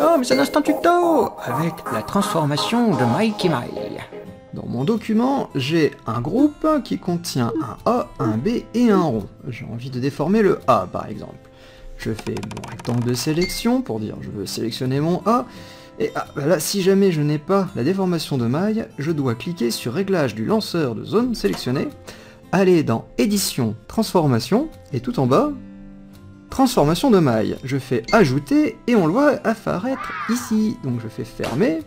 Oh, mais c'est un instant tuto avec la transformation de Mikey Mike. Dans mon document, j'ai un groupe qui contient un A, un B et un rond. J'ai envie de déformer le A par exemple. Je fais mon rectangle de sélection pour dire je veux sélectionner mon A. Et là, si jamais je n'ai pas la déformation de maille, je dois cliquer sur réglage du lanceur de zone sélectionnée, aller dans édition, transformation, et tout en bas, transformation de maille. Je fais ajouter et on le voit apparaître ici. Donc je fais fermer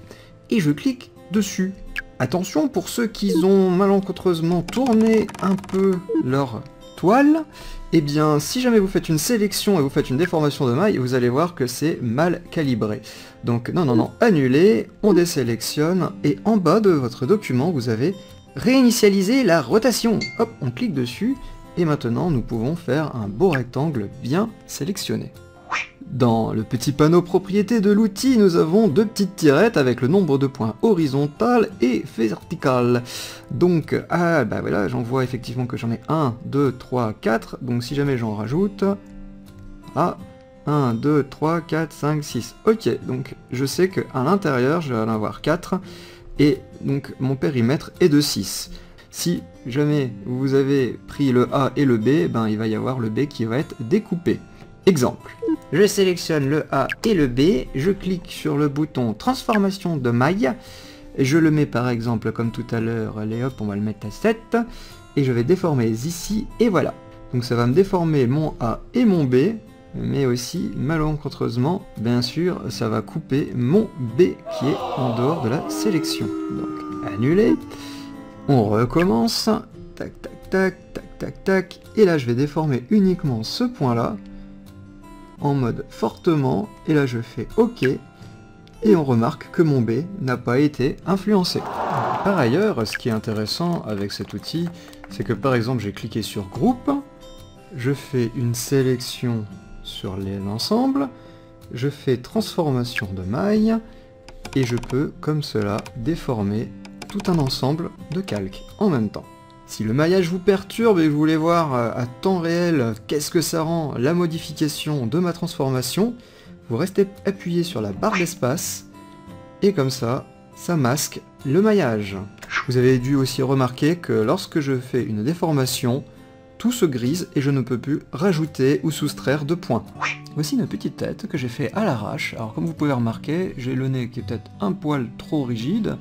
et je clique dessus. Attention pour ceux qui ont malencontreusement tourné un peu leur toile, eh bien si jamais vous faites une sélection et vous faites une déformation de maille, vous allez voir que c'est mal calibré. Donc non, annuler, on désélectionne et en bas de votre document vous avez réinitialisé la rotation. Hop, on clique dessus et maintenant nous pouvons faire un beau rectangle bien sélectionné. Dans le petit panneau propriété de l'outil, nous avons deux petites tirettes avec le nombre de points horizontal et vertical. Donc, voilà, j'en vois effectivement que j'en ai 1, 2, 3, 4. Donc si jamais j'en rajoute... 1, 2, 3, 4, 5, 6. Ok, donc je sais qu'à l'intérieur, je vais en avoir 4. Et donc mon périmètre est de 6. Si jamais vous avez pris le A et le B, ben, il va y avoir le B qui va être découpé. Exemple. Je sélectionne le A et le B, je clique sur le bouton transformation de maille, je le mets par exemple comme tout à l'heure, allez hop, on va le mettre à 7, et je vais déformer ici, et voilà. Donc ça va me déformer mon A et mon B, mais aussi, malencontreusement, bien sûr, ça va couper mon B qui est en dehors de la sélection. Donc, annuler, on recommence, tac, tac, tac, tac, tac, tac, et là je vais déformer uniquement ce point-là, en mode fortement, et là je fais OK, et on remarque que mon B n'a pas été influencé. Par ailleurs, ce qui est intéressant avec cet outil, c'est que par exemple j'ai cliqué sur groupe, je fais une sélection sur l'ensemble, je fais transformation de maille, et je peux, comme cela, déformer tout un ensemble de calques en même temps. Si le maillage vous perturbe et vous voulez voir à temps réel qu'est-ce que ça rend la modification de ma transformation, vous restez appuyé sur la barre d'espace et comme ça, ça masque le maillage. Vous avez dû aussi remarquer que lorsque je fais une déformation, tout se grise et je ne peux plus rajouter ou soustraire de points. Voici une petite tête que j'ai fait à l'arrache. Alors comme vous pouvez remarquer, j'ai le nez qui est peut-être un poil trop rigide,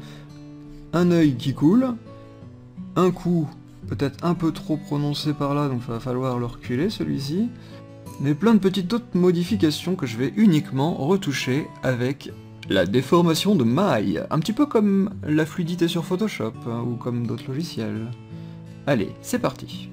un œil qui coule, un cou peut-être un peu trop prononcé par là, donc il va falloir le reculer celui-ci. Mais plein de petites autres modifications que je vais uniquement retoucher avec la déformation de maille. Un petit peu comme la fluidité sur Photoshop, hein, ou comme d'autres logiciels. Allez, c'est parti.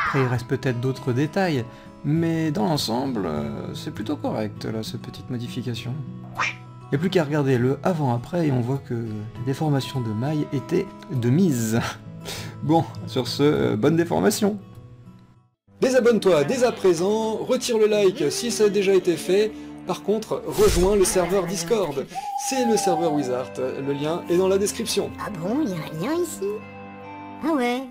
Après, il reste peut-être d'autres détails, mais dans l'ensemble, c'est plutôt correct, là, cette petite modification. Il n'y a plus qu'à regarder le avant-après et on voit que les déformations de maille étaient de mise. Bon, sur ce, bonne déformation. Désabonne-toi dès à présent, retire le like si ça a déjà été fait. Par contre, rejoins le serveur Discord. C'est le serveur Wizard, le lien est dans la description. Ah bon, il y a un lien ici? Ah ouais.